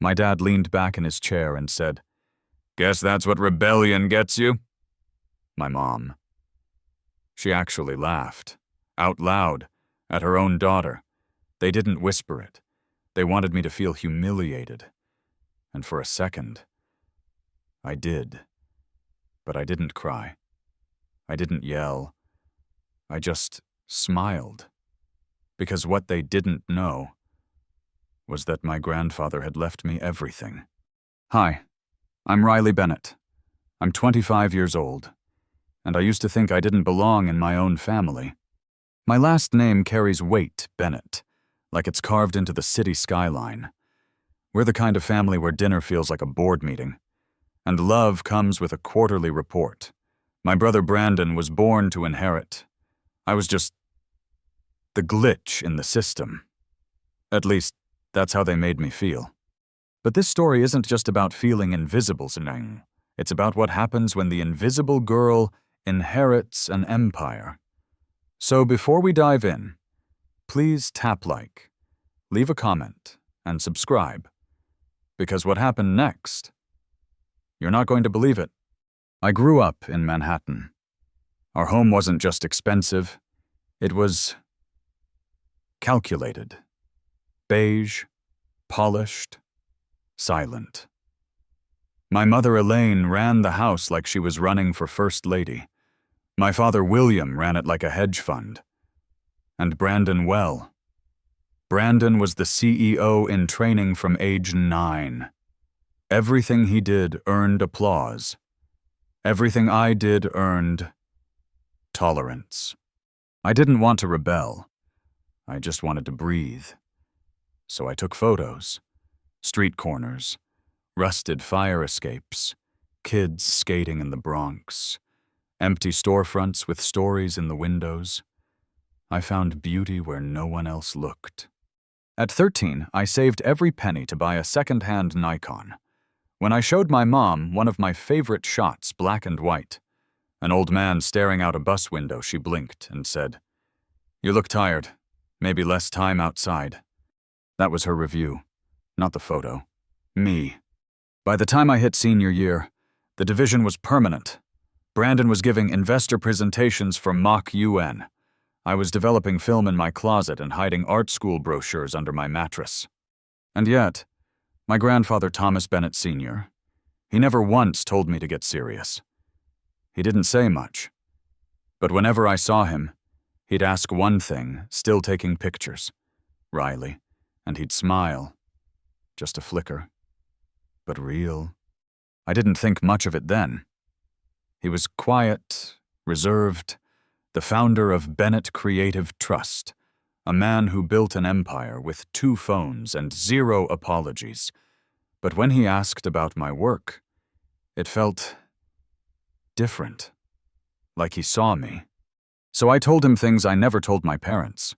My dad leaned back in his chair and said, "Guess that's what rebellion gets you?" My mom. She actually laughed, out loud, at her own daughter. They didn't whisper it. They wanted me to feel humiliated. And for a second, I did. But I didn't cry. I didn't yell. I just smiled. Because what they didn't know was that my grandfather had left me everything. Hi, I'm Riley Bennett. I'm 25 years old, and I used to think I didn't belong in my own family. My last name carries weight, Bennett, like it's carved into the city skyline. We're the kind of family where dinner feels like a board meeting, and love comes with a quarterly report. My brother Brandon was born to inherit. I was just the glitch in the system. At least, that's how they made me feel. But this story isn't just about feeling invisible, Senile. It's about what happens when the invisible girl inherits an empire. So before we dive in, please tap like, leave a comment, and subscribe. Because what happened next, you're not going to believe it. I grew up in Manhattan. Our home wasn't just expensive, it was calculated, beige, polished, silent. My mother Elaine ran the house like she was running for First Lady. My father William ran it like a hedge fund. And Brandon well. Brandon was the CEO in training from age 9. Everything he did earned applause. Everything I did earned tolerance. I didn't want to rebel. I just wanted to breathe. So I took photos. Street corners, rusted fire escapes, kids skating in the Bronx, empty storefronts with stories in the windows. I found beauty where no one else looked. At 13, I saved every penny to buy a second-hand Nikon. When I showed my mom one of my favorite shots, black and white, an old man staring out a bus window, she blinked and said, "You look tired. Maybe less time outside." That was her review, not the photo. Me. By the time I hit senior year, the division was permanent. Brandon was giving investor presentations for mock UN. I was developing film in my closet and hiding art school brochures under my mattress. And yet, my grandfather Thomas Bennett Sr., he never once told me to get serious. He didn't say much. But whenever I saw him, he'd ask one thing, still taking pictures. "Riley," and he'd smile. Just a flicker. But real. I didn't think much of it then. He was quiet, reserved, the founder of Bennett Creative Trust, a man who built an empire with 2 phones and 0 apologies. But when he asked about my work, it felt different, like he saw me. So I told him things I never told my parents,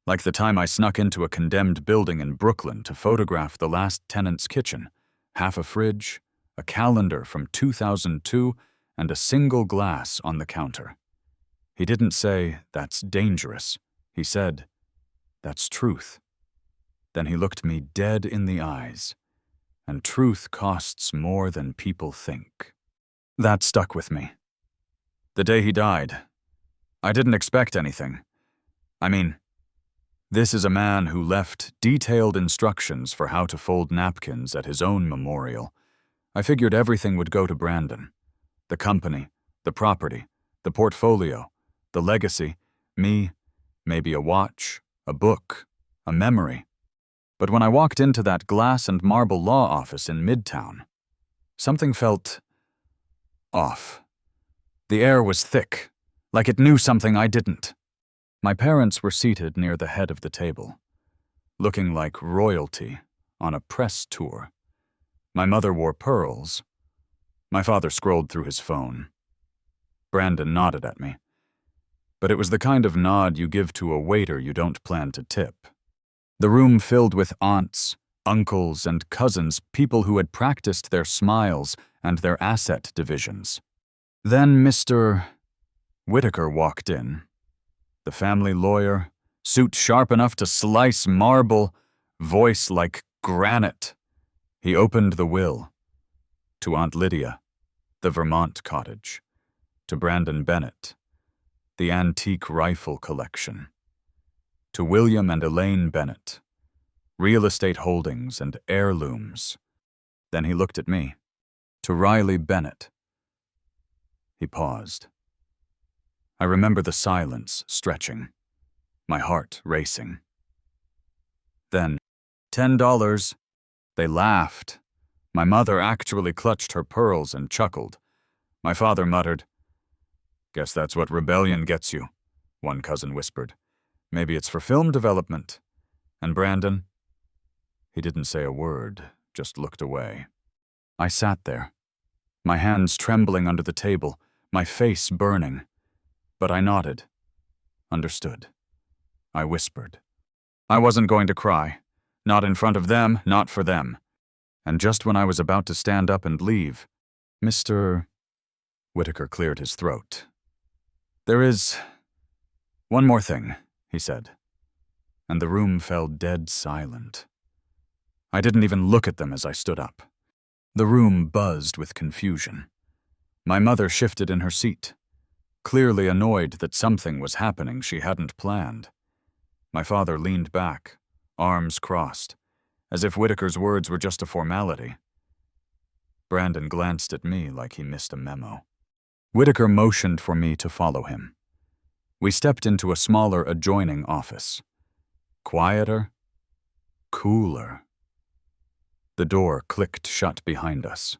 like the time I snuck into a condemned building in Brooklyn to photograph the last tenant's kitchen, half a fridge, a calendar from 2002, and a single glass on the counter. He didn't say, "That's dangerous." He said, "That's truth." Then he looked me dead in the eyes, and truth costs more than people think. That stuck with me. The day he died, I didn't expect anything. I mean, this is a man who left detailed instructions for how to fold napkins at his own memorial. I figured everything would go to Brandon. The company, the property, the portfolio, the legacy, me, maybe a watch, a book, a memory. But when I walked into that glass and marble law office in Midtown, something felt off. The air was thick, like it knew something I didn't. My parents were seated near the head of the table, looking like royalty on a press tour. My mother wore pearls. My father scrolled through his phone. Brandon nodded at me. But it was the kind of nod you give to a waiter you don't plan to tip. The room filled with aunts, uncles, and cousins, people who had practiced their smiles and their asset divisions. Then Mr. Whitaker walked in. The family lawyer, suit sharp enough to slice marble, voice like granite. He opened the will. To Aunt Lydia, the Vermont cottage. To Brandon Bennett, the antique rifle collection. To William and Elaine Bennett, real estate holdings and heirlooms. Then he looked at me. To Riley Bennett. He paused. I remember the silence stretching, my heart racing. Then, $10. They laughed. My mother actually clutched her pearls and chuckled. My father muttered, "Guess that's what rebellion gets you," one cousin whispered. "Maybe it's for film development." And Brandon? He didn't say a word, just looked away. I sat there, my hands trembling under the table, my face burning. But I nodded, understood. I whispered. I wasn't going to cry. Not in front of them, not for them. And just when I was about to stand up and leave, Mr. Whitaker cleared his throat. "There is one more thing," he said, and the room fell dead silent. I didn't even look at them as I stood up. The room buzzed with confusion. My mother shifted in her seat, clearly annoyed that something was happening she hadn't planned. My father leaned back, arms crossed, as if Whitaker's words were just a formality. Brandon glanced at me like he missed a memo. Whitaker motioned for me to follow him. We stepped into a smaller adjoining office. Quieter, cooler. The door clicked shut behind us.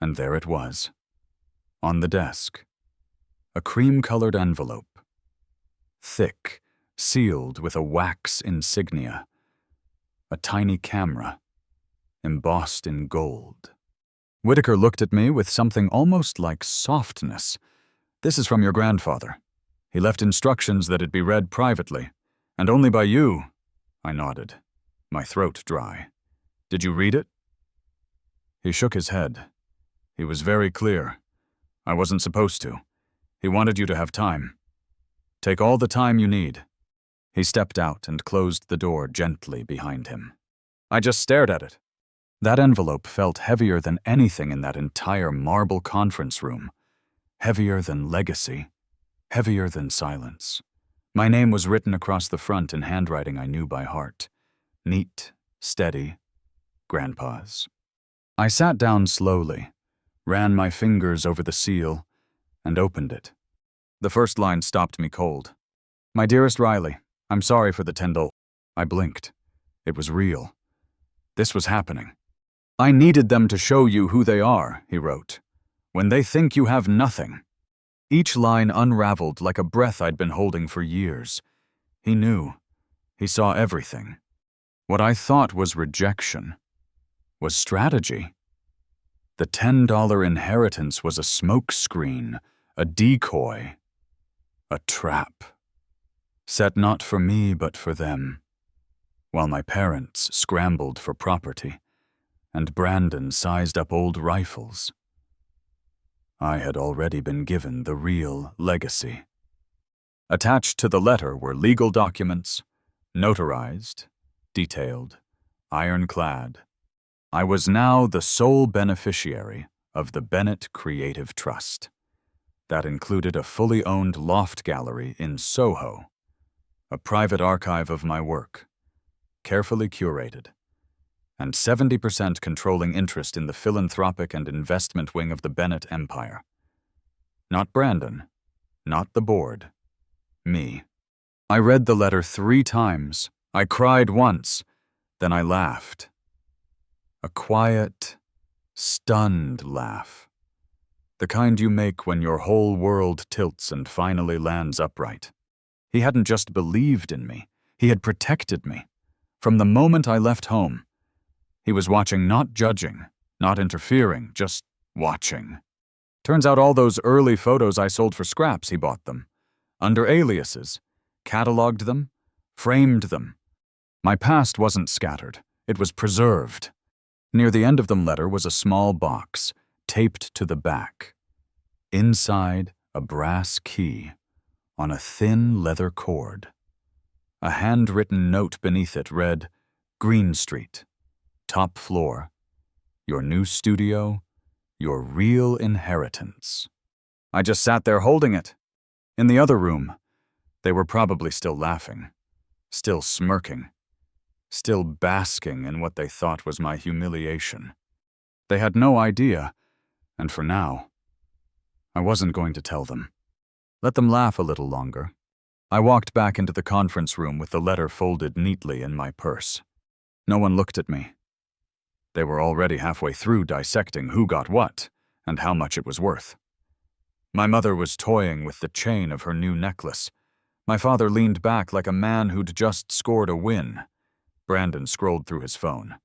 And there it was, on the desk. A cream-colored envelope. Thick, sealed with a wax insignia. A tiny camera, embossed in gold. Whitaker looked at me with something almost like softness. "This is from your grandfather. He left instructions that it be read privately, and only by you." I nodded, my throat dry. "Did you read it?" He shook his head. He was very clear. I wasn't supposed to. He wanted you to have time. Take all the time you need. He stepped out and closed the door gently behind him. I just stared at it. That envelope felt heavier than anything in that entire marble conference room. Heavier than legacy. Heavier than silence. My name was written across the front in handwriting I knew by heart. Neat, steady, Grandpa's. I sat down slowly, ran my fingers over the seal, and opened it. The first line stopped me cold. "My dearest Riley, I'm sorry for the $10." I blinked. It was real. This was happening. "I needed them to show you who they are," he wrote, "when they think you have nothing." Each line unraveled like a breath I'd been holding for years. He knew. He saw everything. What I thought was rejection was strategy. The $10 inheritance was a smokescreen, a decoy, a trap. Set not for me but for them, while my parents scrambled for property, and Brandon sized up old rifles. I had already been given the real legacy. Attached to the letter were legal documents, notarized, detailed, ironclad. I was now the sole beneficiary of the Bennett Creative Trust. That included a fully owned loft gallery in Soho, a private archive of my work, carefully curated, and 70% controlling interest in the philanthropic and investment wing of the Bennett empire. Not Brandon, not the board, me. I read the letter 3 times. I cried once, then I laughed. A quiet, stunned laugh. The kind you make when your whole world tilts and finally lands upright. He hadn't just believed in me, he had protected me. From the moment I left home, he was watching, not judging, not interfering, just watching. Turns out all those early photos I sold for scraps, he bought them. Under aliases, cataloged them, framed them. My past wasn't scattered, it was preserved. Near the end of the letter was a small box, taped to the back. Inside, a brass key, on a thin leather cord. A handwritten note beneath it read, Green Street, top floor, your new studio, your real inheritance. I just sat there holding it. In the other room, they were probably still laughing, still smirking, still basking in what they thought was my humiliation. They had no idea, and for now, I wasn't going to tell them. Let them laugh a little longer. I walked back into the conference room with the letter folded neatly in my purse. No one looked at me. They were already halfway through dissecting who got what and how much it was worth. My mother was toying with the chain of her new necklace. My father leaned back like a man who'd just scored a win. Brandon scrolled through his phone,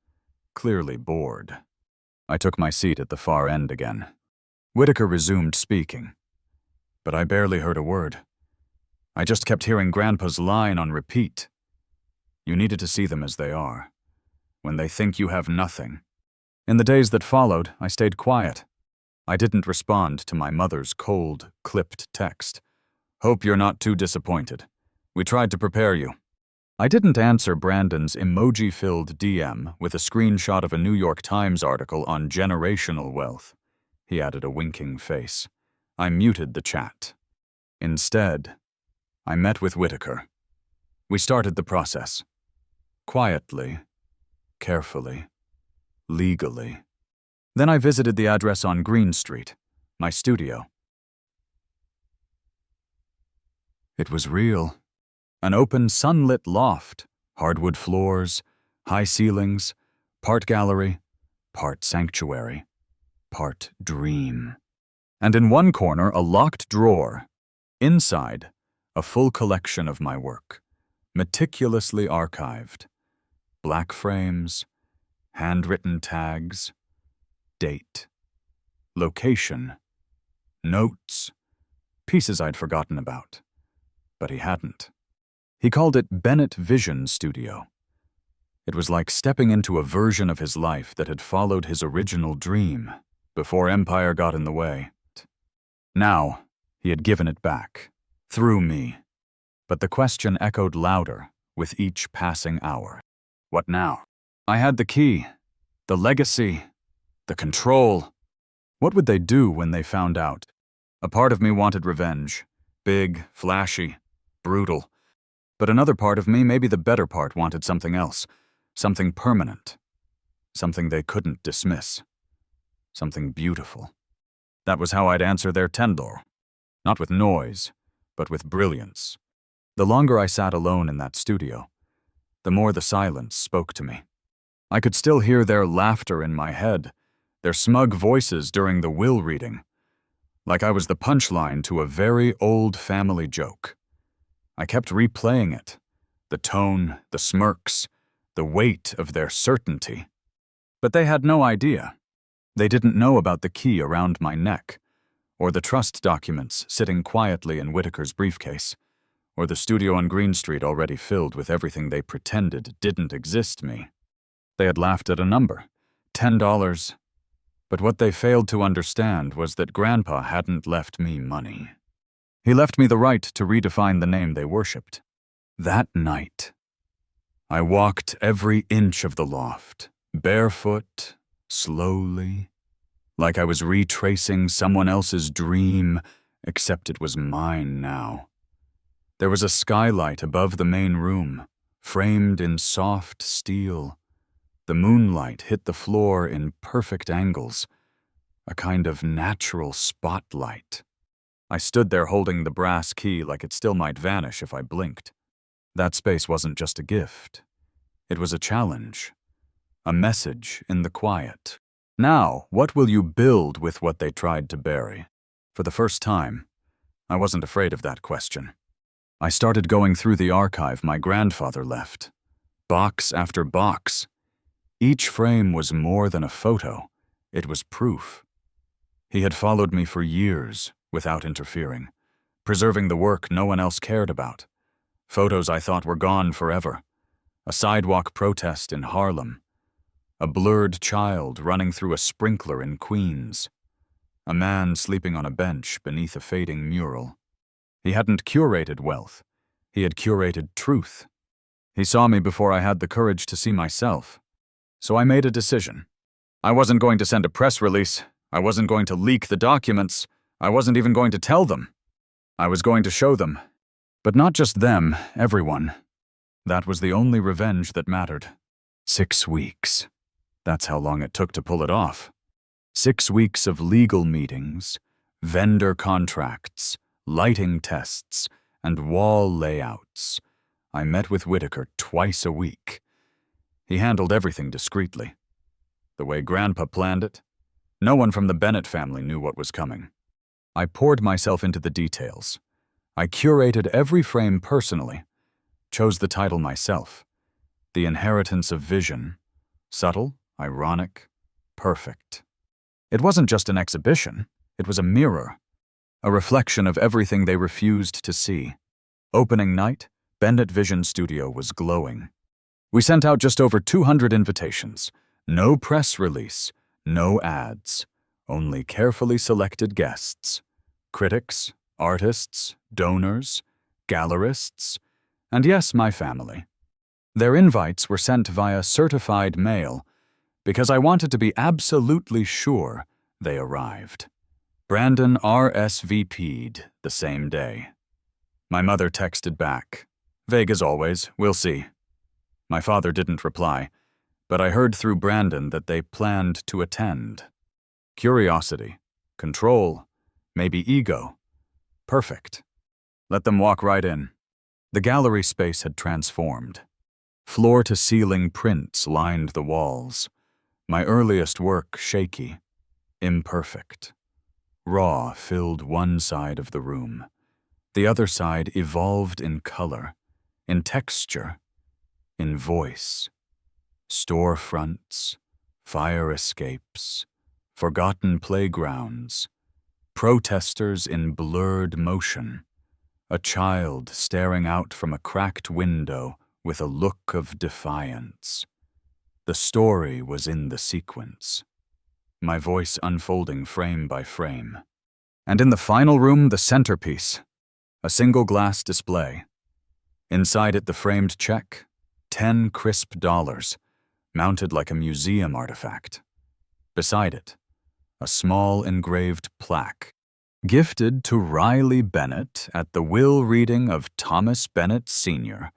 clearly bored. I took my seat at the far end again. Whitaker resumed speaking, but I barely heard a word. I just kept hearing Grandpa's line on repeat. You needed to see them as they are, when they think you have nothing. In the days that followed, I stayed quiet. I didn't respond to my mother's cold, clipped text. Hope you're not too disappointed. We tried to prepare you. I didn't answer Brandon's emoji-filled DM with a screenshot of a New York Times article on generational wealth. He added a winking face. I muted the chat. Instead, I met with Whitaker. We started the process. Quietly, carefully, legally. Then I visited the address on Green Street, my studio. It was real. An open, sunlit loft, hardwood floors, high ceilings, part gallery, part sanctuary, part dream. And in one corner, a locked drawer. Inside, a full collection of my work, meticulously archived. Black frames, handwritten tags, date, location, notes, pieces I'd forgotten about. But he hadn't. He called it Bennett Vision Studio. It was like stepping into a version of his life that had followed his original dream before Empire got in the way. Now, he had given it back, through me. But the question echoed louder with each passing hour. What now? I had the key, the legacy, the control. What would they do when they found out? A part of me wanted revenge. Big, flashy, brutal. But another part of me, maybe the better part, wanted something else. Something permanent. Something they couldn't dismiss. Something beautiful. That was how I'd answer their tendor. Not with noise, but with brilliance. The longer I sat alone in that studio, the more the silence spoke to me. I could still hear their laughter in my head, their smug voices during the will reading, like I was the punchline to a very old family joke. I kept replaying it, the tone, the smirks, the weight of their certainty. But they had no idea. They didn't know about the key around my neck, or the trust documents sitting quietly in Whitaker's briefcase, or the studio on Green Street already filled with everything they pretended didn't exist me. They had laughed at a number, $10. But what they failed to understand was that Grandpa hadn't left me money. He left me the right to redefine the name they worshipped. That night, I walked every inch of the loft, barefoot, slowly, like I was retracing someone else's dream, except it was mine now. There was a skylight above the main room, framed in soft steel. The moonlight hit the floor in perfect angles, a kind of natural spotlight. I stood there holding the brass key like it still might vanish if I blinked. That space wasn't just a gift. It was a challenge, a message in the quiet. Now, what will you build with what they tried to bury? For the first time, I wasn't afraid of that question. I started going through the archive my grandfather left, box after box. Each frame was more than a photo. It was proof. He had followed me for years without interfering, preserving the work no one else cared about. Photos I thought were gone forever. A sidewalk protest in Harlem. A blurred child running through a sprinkler in Queens. A man sleeping on a bench beneath a fading mural. He hadn't curated wealth. He had curated truth. He saw me before I had the courage to see myself. So I made a decision. I wasn't going to send a press release. I wasn't going to leak the documents. I wasn't even going to tell them. I was going to show them. But not just them, everyone. That was the only revenge that mattered. 6 weeks. That's how long it took to pull it off. 6 weeks of legal meetings, vendor contracts, lighting tests, and wall layouts. I met with Whitaker twice a week. He handled everything discreetly. The way Grandpa planned it, no one from the Bennett family knew what was coming. I poured myself into the details. I curated every frame personally, chose the title myself. The Inheritance of Vision. Subtle, ironic, perfect. It wasn't just an exhibition, it was a mirror. A reflection of everything they refused to see. Opening night, Bennett Vision Studio was glowing. We sent out just over 200 invitations. No press release, no ads, only carefully selected guests. Critics, artists, donors, gallerists, and yes, my family. Their invites were sent via certified mail because I wanted to be absolutely sure they arrived. Brandon RSVP'd the same day. My mother texted back, vague as always, we'll see. My father didn't reply, but I heard through Brandon that they planned to attend. Curiosity, control, maybe ego. Perfect. Let them walk right in. The gallery space had transformed. Floor-to-ceiling prints lined the walls. My earliest work shaky, imperfect. Raw filled one side of the room. The other side evolved in color, in texture, in voice. Storefronts, fire escapes, forgotten playgrounds, protesters in blurred motion, a child staring out from a cracked window with a look of defiance. The story was in the sequence, my voice unfolding frame by frame. And in the final room, the centerpiece, a single glass display. Inside it, the framed check, 10 crisp dollars, mounted like a museum artifact. Beside it, a small engraved plaque, gifted to Riley Bennett at the will reading of Thomas Bennett Sr.,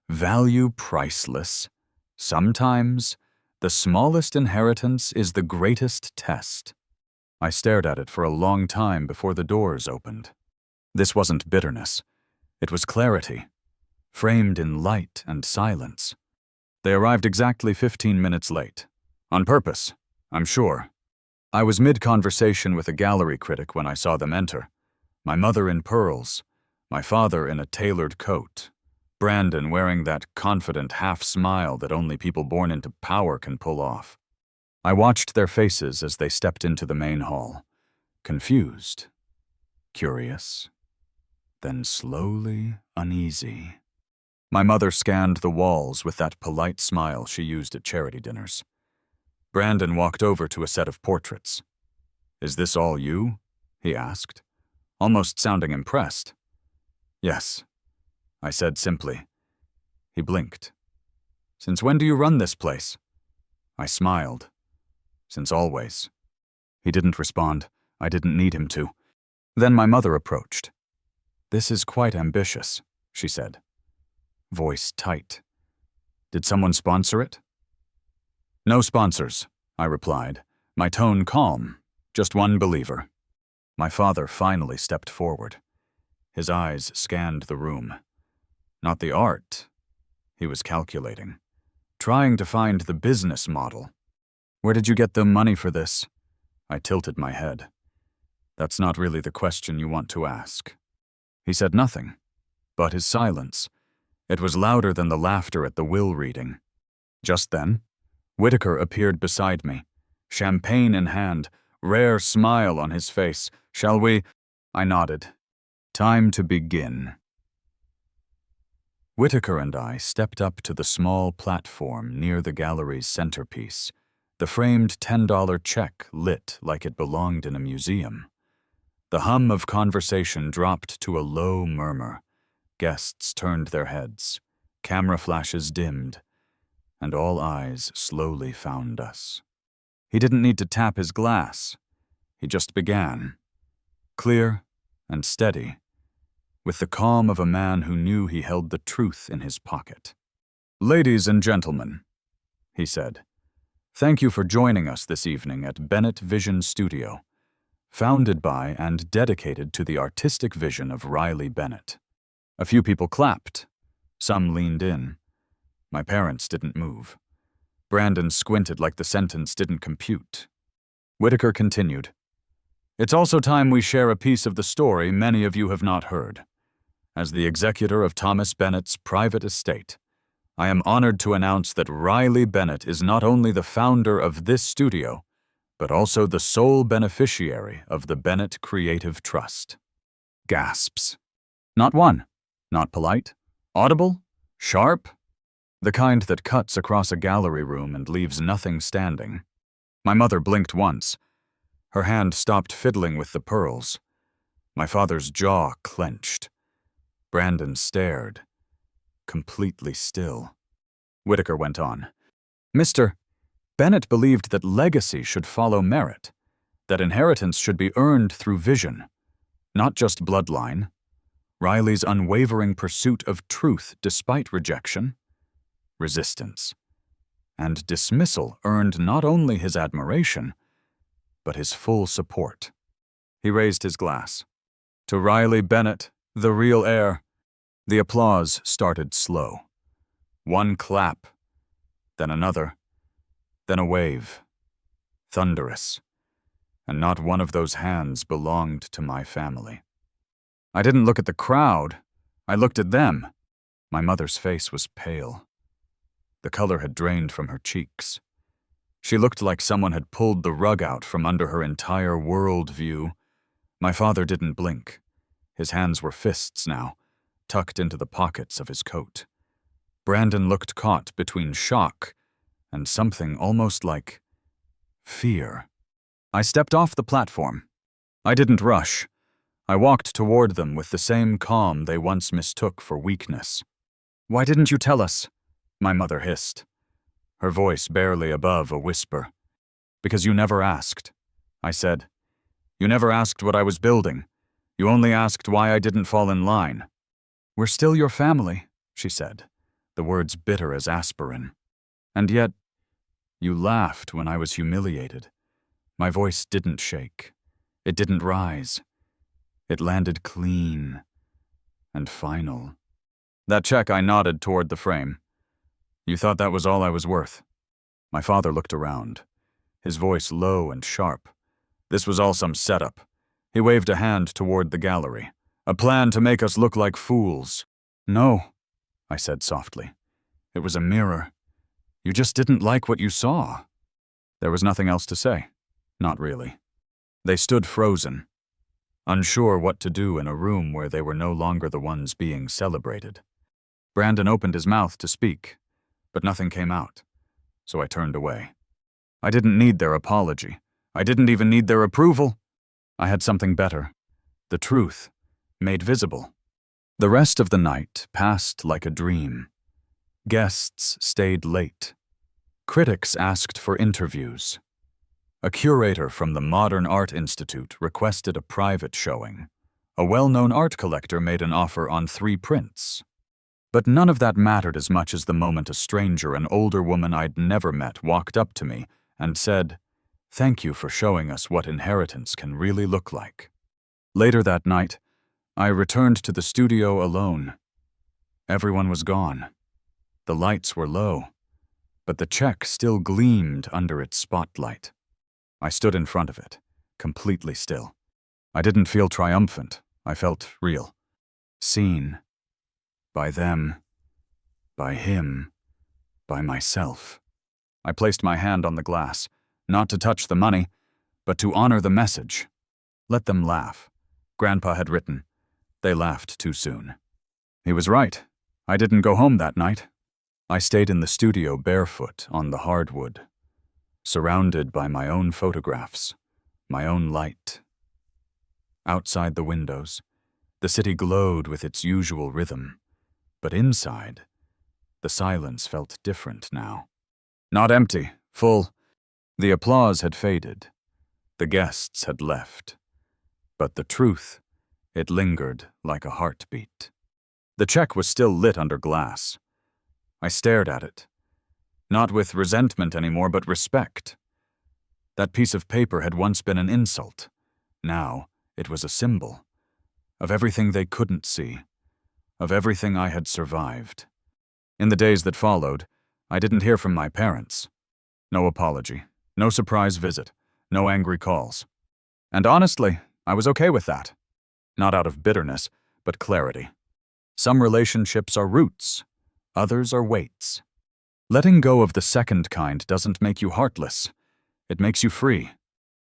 value priceless. Sometimes, the smallest inheritance is the greatest test. I stared at it for a long time before the doors opened. This wasn't bitterness. It was clarity, framed in light and silence. They arrived exactly 15 minutes late. On purpose, I'm sure. I was mid-conversation with a gallery critic when I saw them enter. My mother in pearls, my father in a tailored coat, Brandon wearing that confident half-smile that only people born into power can pull off. I watched their faces as they stepped into the main hall, confused, curious, then slowly uneasy. My mother scanned the walls with that polite smile she used at charity dinners. Brandon walked over to a set of portraits. "Is this all you?" he asked, almost sounding impressed. "Yes," I said simply. He blinked. "Since when do you run this place?" I smiled. "Since always." He didn't respond. I didn't need him to. Then my mother approached. "This is quite ambitious," she said. Voice tight. "Did someone sponsor it?" "No sponsors," I replied, my tone calm, just one believer. My father finally stepped forward. His eyes scanned the room. Not the art. He was calculating, trying to find the business model. "Where did you get the money for this?" I tilted my head. "That's not really the question you want to ask." He said nothing, but his silence. It was louder than the laughter at the will reading. Just then, Whitaker appeared beside me, champagne in hand, rare smile on his face. "Shall we?" I nodded. Time to begin. Whitaker and I stepped up to the small platform near the gallery's centerpiece, the framed $10 check lit like it belonged in a museum. The hum of conversation dropped to a low murmur. Guests turned their heads, camera flashes dimmed, and all eyes slowly found us. He didn't need to tap his glass. He just began, clear and steady, with the calm of a man who knew he held the truth in his pocket. "Ladies and gentlemen," he said, "thank you for joining us this evening at Bennett Vision Studio, founded by and dedicated to the artistic vision of Riley Bennett." A few people clapped. Some leaned in. My parents didn't move. Brandon squinted like the sentence didn't compute. Whitaker continued, "It's also time we share a piece of the story many of you have not heard. As the executor of Thomas Bennett's private estate, I am honored to announce that Riley Bennett is not only the founder of this studio, but also the sole beneficiary of the Bennett Creative Trust." Gasps. Not one. Not polite. Audible. Sharp. The kind that cuts across a gallery room and leaves nothing standing. My mother blinked once. Her hand stopped fiddling with the pearls. My father's jaw clenched. Brandon stared, completely still. Whitaker went on. "Mr. Bennett believed that legacy should follow merit, that inheritance should be earned through vision, not just bloodline. Riley's unwavering pursuit of truth despite rejection, resistance, and dismissal earned not only his admiration, but his full support." He raised his glass. "To Riley Bennett, the real heir." The applause started slow. One clap, then another, then a wave. Thunderous. And not one of those hands belonged to my family. I didn't look at the crowd. I looked at them. My mother's face was pale. The color had drained from her cheeks. She looked like someone had pulled the rug out from under her entire world view. My father didn't blink. His hands were fists now, tucked into the pockets of his coat. Brandon looked caught between shock and something almost like fear. I stepped off the platform. I didn't rush. I walked toward them with the same calm they once mistook for weakness. "Why didn't you tell us?" my mother hissed, her voice barely above a whisper. "Because you never asked," I said. "You never asked what I was building. You only asked why I didn't fall in line." "We're still your family," she said, the words bitter as aspirin. "And yet, you laughed when I was humiliated." My voice didn't shake. It didn't rise. It landed clean and final. "That check," I nodded toward the frame. "You thought that was all I was worth." My father looked around, his voice low and sharp. This was all some setup. He waved a hand toward the gallery. "A plan to make us look like fools." "No," I said softly. "It was a mirror. You just didn't like what you saw." There was nothing else to say. Not really. They stood frozen, unsure what to do in a room where they were no longer the ones being celebrated. Brandon opened his mouth to speak, but nothing came out, so I turned away. I didn't need their apology. I didn't even need their approval. I had something better. The truth, made visible. The rest of the night passed like a dream. Guests stayed late. Critics asked for interviews. A curator from the Modern Art Institute requested a private showing. A well-known art collector made an offer on 3 prints. But none of that mattered as much as the moment a stranger, an older woman I'd never met, walked up to me and said, "Thank you for showing us what inheritance can really look like." Later that night, I returned to the studio alone. Everyone was gone. The lights were low, but the check still gleamed under its spotlight. I stood in front of it, completely still. I didn't feel triumphant. I felt real. Seen. By them. By him. By myself. I placed my hand on the glass, not to touch the money, but to honor the message. Let them laugh. Grandpa had written. They laughed too soon. He was right. I didn't go home that night. I stayed in the studio barefoot on the hardwood, surrounded by my own photographs, my own light. Outside the windows, the city glowed with its usual rhythm, but inside, the silence felt different now. Not empty, full, The applause had faded. The guests had left. But the truth, it lingered like a heartbeat. The check was still lit under glass. I stared at it, not with resentment anymore, but respect. That piece of paper had once been an insult. Now it was a symbol of everything they couldn't see, of everything I had survived. In the days that followed, I didn't hear from my parents. No apology, no surprise visit, no angry calls. And honestly, I was okay with that. Not out of bitterness, but clarity. Some relationships are roots, others are weights. Letting go of the second kind doesn't make you heartless. It makes you free.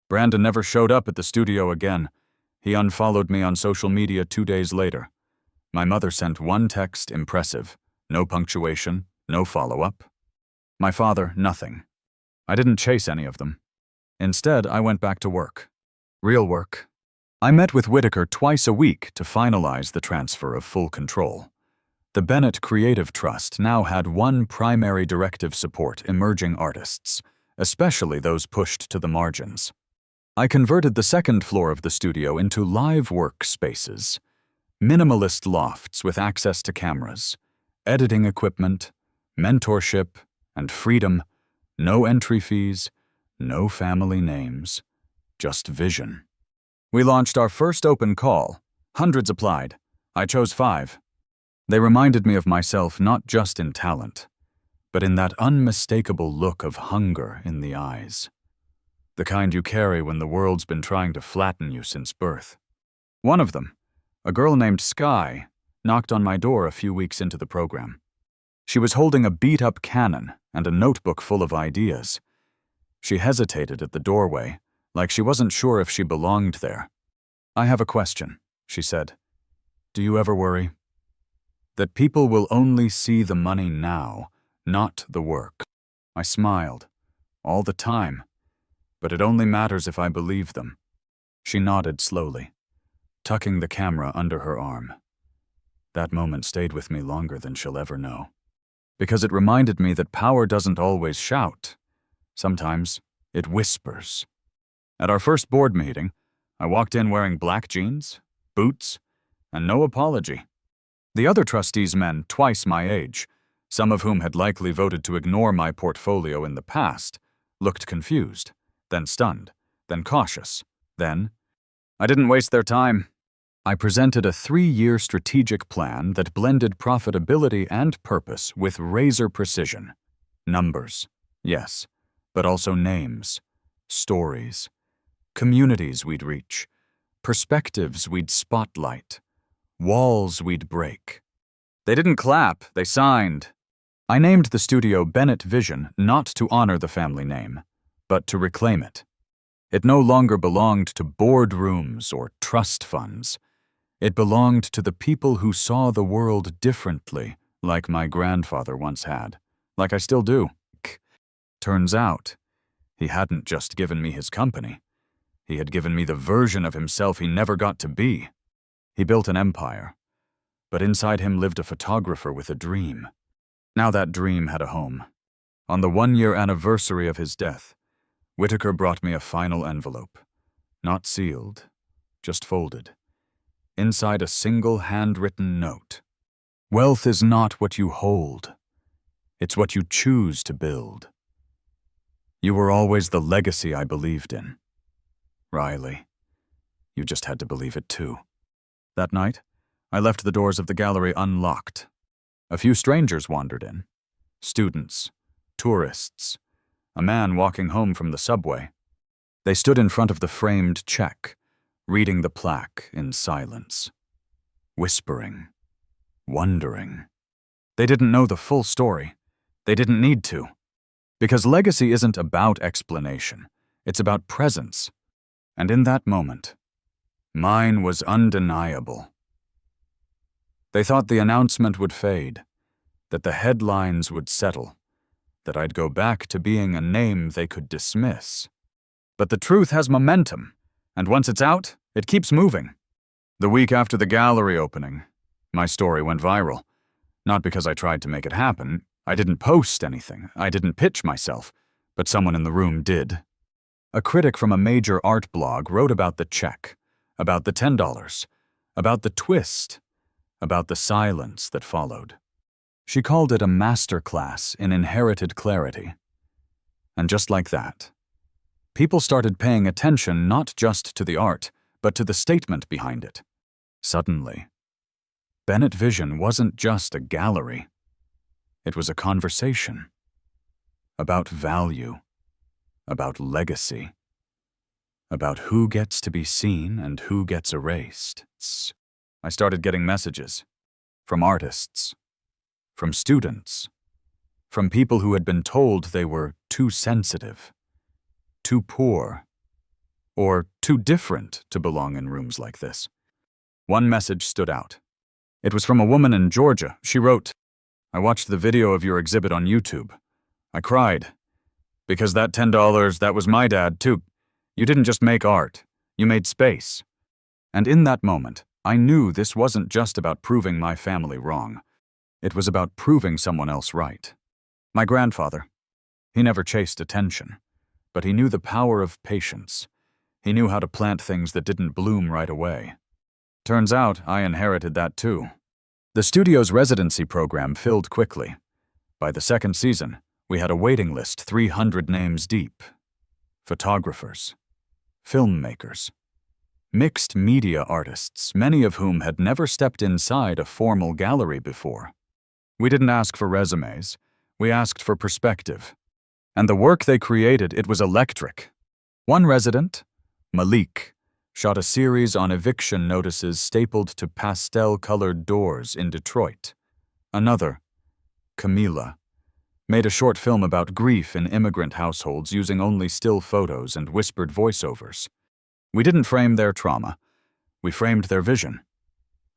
Brandon never showed up at the studio again. He unfollowed me on social media 2 days later. My mother sent one text, impressive. No punctuation, no follow-up. My father, nothing. I didn't chase any of them. Instead, I went back to work. Real work. I met with Whitaker twice a week to finalize the transfer of full control. The Bennett Creative Trust now had one primary directive: support emerging artists, especially those pushed to the margins. I converted the second floor of the studio into live work spaces, minimalist lofts with access to cameras, editing equipment, mentorship, and freedom. No entry fees, no family names, just vision. We launched our first open call. Hundreds applied. I chose 5. They reminded me of myself not just in talent, but in that unmistakable look of hunger in the eyes. The kind you carry when the world's been trying to flatten you since birth. One of them, a girl named Sky, knocked on my door a few weeks into the program. She was holding a beat-up Canon and a notebook full of ideas. She hesitated at the doorway, like she wasn't sure if she belonged there. "I have a question," she said. "Do you ever worry that people will only see the money now, not the work?" I smiled. "All the time. But it only matters if I believe them." She nodded slowly, tucking the camera under her arm. That moment stayed with me longer than she'll ever know. Because it reminded me that power doesn't always shout. Sometimes it whispers. At our first board meeting, I walked in wearing black jeans, boots, and no apology. The other trustees, men twice my age, some of whom had likely voted to ignore my portfolio in the past, looked confused, then stunned, then cautious, then... I didn't waste their time. I presented a 3-year strategic plan that blended profitability and purpose with razor precision. Numbers, yes, but also names, stories, communities we'd reach, perspectives we'd spotlight, walls we'd break. They didn't clap, they signed. I named the studio Bennett Vision not to honor the family name, but to reclaim it. It no longer belonged to boardrooms or trust funds. It belonged to the people who saw the world differently, like my grandfather once had, like I still do. Turns out, he hadn't just given me his company. He had given me the version of himself he never got to be. He built an empire, but inside him lived a photographer with a dream. Now that dream had a home. On the 1-year anniversary of his death, Whitaker brought me a final envelope, not sealed, just folded. Inside a single handwritten note. "Wealth is not what you hold. It's what you choose to build. You were always the legacy I believed in. Riley, you just had to believe it too." That night, I left the doors of the gallery unlocked. A few strangers wandered in. Students, tourists, a man walking home from the subway. They stood in front of the framed check, reading the plaque in silence, whispering, wondering. They didn't know the full story. They didn't need to. Because legacy isn't about explanation. It's about presence. And in that moment, mine was undeniable. They thought the announcement would fade, that the headlines would settle, that I'd go back to being a name they could dismiss. But the truth has momentum, and once it's out, it keeps moving. The week after the gallery opening, my story went viral. Not because I tried to make it happen. I didn't post anything. I didn't pitch myself. but someone in the room did. A critic from a major art blog wrote about the check, about the $10, about the twist, about the silence that followed. She called it a masterclass in inherited clarity. And just like that, people started paying attention not just to the art, but to the statement behind it. Suddenly, Bennett Vision wasn't just a gallery. It was a conversation about value, about legacy, about who gets to be seen and who gets erased. I started getting messages from artists, from students, from people who had been told they were too sensitive, too poor, or too different to belong in rooms like this. One message stood out. It was from a woman in Georgia. She wrote, "I watched the video of your exhibit on YouTube. I cried. Because that $10, that was my dad, too. You didn't just make art. You made space." And in that moment, I knew this wasn't just about proving my family wrong. It was about proving someone else right. My grandfather. He never chased attention, but he knew the power of patience. He knew how to plant things that didn't bloom right away. Turns out I inherited that too. The studio's residency program filled quickly. By the second season, we had a waiting list 300 names deep. Photographers, filmmakers, mixed media artists, many of whom had never stepped inside a formal gallery before. We didn't ask for resumes, we asked for perspective. And the work they created, it was electric. One resident, Malik, shot a series on eviction notices stapled to pastel-colored doors in Detroit. Another, Camila, made a short film about grief in immigrant households using only still photos and whispered voiceovers. We didn't frame their trauma, we framed their vision.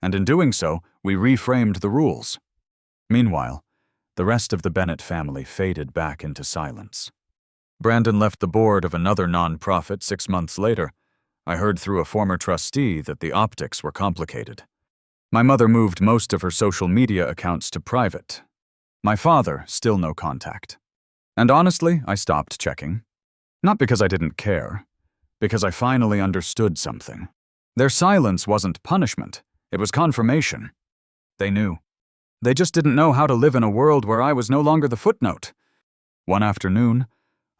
And in doing so, we reframed the rules. Meanwhile, the rest of the Bennett family faded back into silence. Brandon left the board of another nonprofit 6 months later. I heard through a former trustee that the optics were complicated. My mother moved most of her social media accounts to private. My father, still no contact. And honestly, I stopped checking. Not because I didn't care, because I finally understood something. Their silence wasn't punishment, it was confirmation. They knew. They just didn't know how to live in a world where I was no longer the footnote. One afternoon,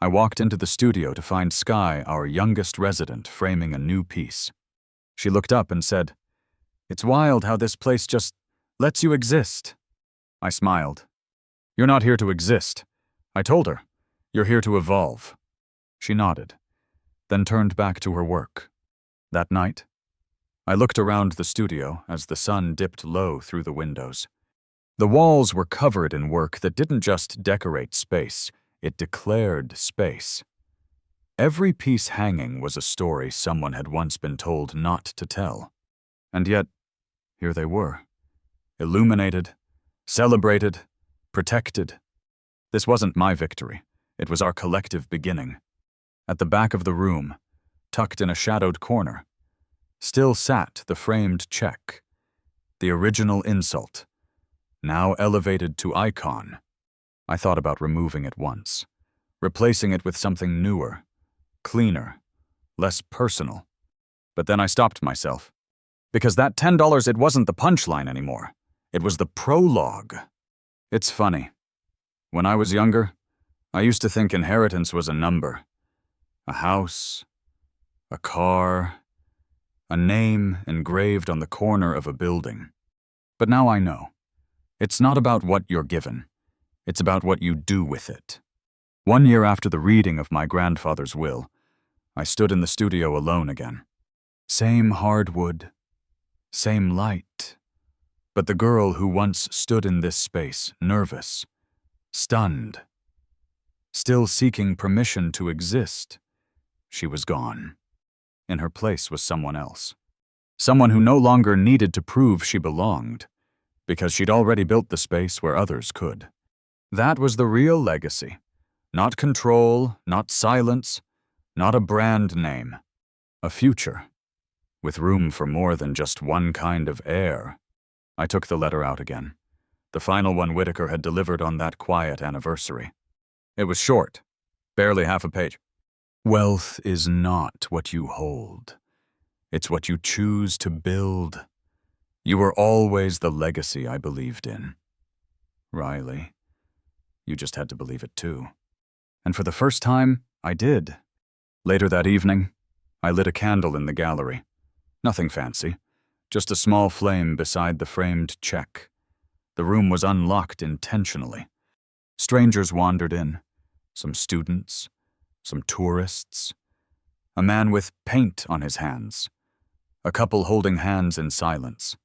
I walked into the studio to find Sky, our youngest resident, framing a new piece. She looked up and said, "It's wild how this place just lets you exist." I smiled. "You're not here to exist." I told her, "You're here to evolve." She nodded, then turned back to her work. That night, I looked around the studio as the sun dipped low through the windows. The walls were covered in work that didn't just decorate space, it declared space. Every piece hanging was a story someone had once been told not to tell. And yet, here they were, illuminated, celebrated, protected. This wasn't my victory, it was our collective beginning. At the back of the room, tucked in a shadowed corner, still sat the framed check, the original insult, now elevated to icon. I thought about removing it once, replacing it with something newer, cleaner, less personal. But then I stopped myself. Because that $10, it wasn't the punchline anymore. It was the prologue. It's funny. When I was younger, I used to think inheritance was a number. A house, a car, a name engraved on the corner of a building. But now I know. It's not about what you're given. It's about what you do with it. 1 year after the reading of my grandfather's will, I stood in the studio alone again. Same hardwood, same light. But the girl who once stood in this space, nervous, stunned, still seeking permission to exist, she was gone. In her place was someone else. Someone who no longer needed to prove she belonged, because she'd already built the space where others could. That was the real legacy. Not control, not silence, not a brand name. A future, with room for more than just one kind of air. I took the letter out again. The final one Whitaker had delivered on that quiet anniversary. It was short, Barely half a page. Wealth is not what you hold. It's what you choose to build. You were always the legacy I believed in. Riley, you just had to believe it too. And for the first time, I did. Later that evening, I lit a candle in the gallery. Nothing fancy, just a small flame beside the framed check. The room was unlocked intentionally. Strangers wandered in, some students, some tourists, a man with paint on his hands, a couple holding hands in silence.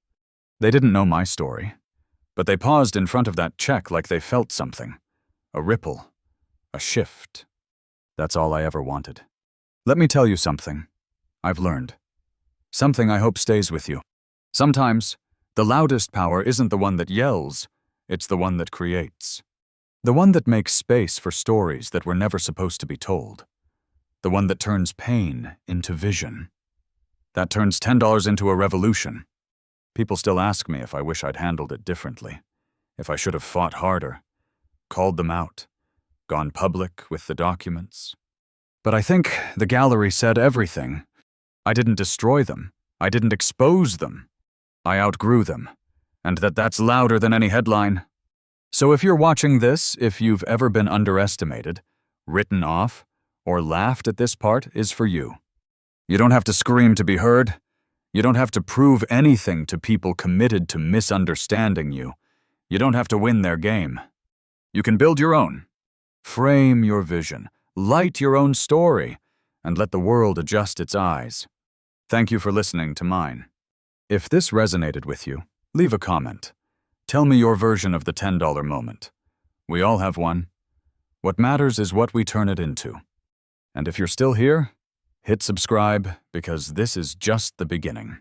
They didn't know my story, but they paused in front of that check like they felt something, a ripple, a shift. That's all I ever wanted. Let me tell you something I've learned. Something I hope stays with you. Sometimes, the loudest power isn't the one that yells, it's the one that creates. The one that makes space for stories that were never supposed to be told. The one that turns pain into vision. That turns $10 into a revolution. People still ask me if I wish I'd handled it differently, if I should have fought harder, called them out, gone public with the documents. But I think the gallery said everything. I didn't destroy them. I didn't expose them. I outgrew them. And that's louder than any headline. So if you're watching this, if you've ever been underestimated, written off, or laughed at this part, is for you. You don't have to scream to be heard. You don't have to prove anything to people committed to misunderstanding you. You don't have to win their game. You can build your own. Frame your vision. Light your own story. And let the world adjust its eyes. Thank you for listening to mine. If this resonated with you, leave a comment. Tell me your version of the $10 moment. We all have one. What matters is what we turn it into. And if you're still here, hit subscribe because this is just the beginning.